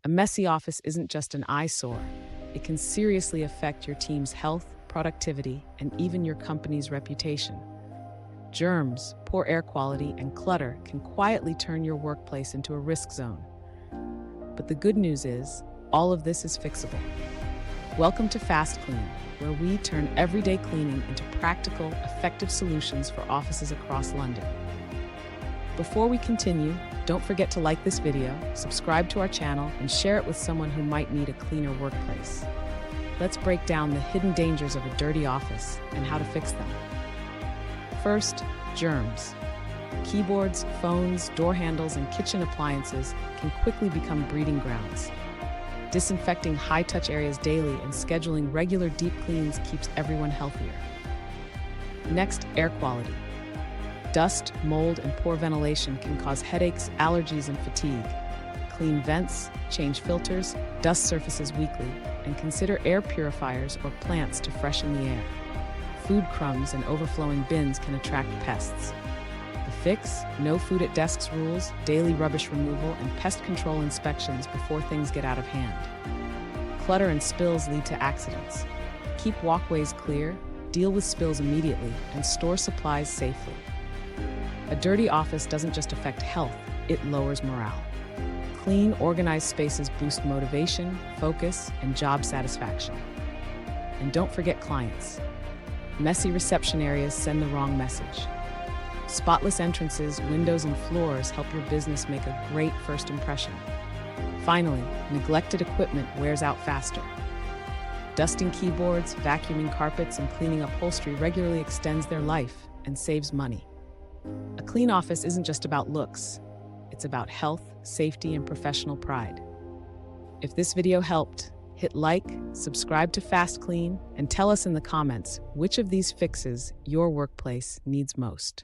A messy office isn't just an eyesore. It can seriously affect your team's health, productivity, and even your company's reputation. Germs, poor air quality, and clutter can quietly turn your workplace into a risk zone. But the good news is, all of this is fixable. Welcome to FastKlean, where we turn everyday cleaning into practical, effective solutions for offices across London. Before we continue, don't forget to like this video, subscribe to our channel, and share it with someone who might need a cleaner workplace. Let's break down the hidden dangers of a dirty office and how to fix them. First, germs. Keyboards, phones, door handles, and kitchen appliances can quickly become breeding grounds. Disinfecting high-touch areas daily and scheduling regular deep cleans keeps everyone healthier. Next, air quality. Dust, mold, and poor ventilation can cause headaches, allergies, and fatigue. Clean vents, change filters, dust surfaces weekly, and consider air purifiers or plants to freshen the air. Food crumbs and overflowing bins can attract pests. The fix: no food at desks rules, daily rubbish removal, and pest control inspections before things get out of hand. Clutter and spills lead to accidents. Keep walkways clear, deal with spills immediately, and store supplies safely. A dirty office doesn't just affect health, it lowers morale. Clean, organized spaces boost motivation, focus, and job satisfaction. And don't forget clients. Messy reception areas send the wrong message. Spotless entrances, windows, and floors help your business make a great first impression. Finally, neglected equipment wears out faster. Dusting keyboards, vacuuming carpets, and cleaning upholstery regularly extends their life and saves money. A clean office isn't just about looks. It's about health, safety, and professional pride. If this video helped, hit like, subscribe to FastKlean, and tell us in the comments which of these fixes your workplace needs most.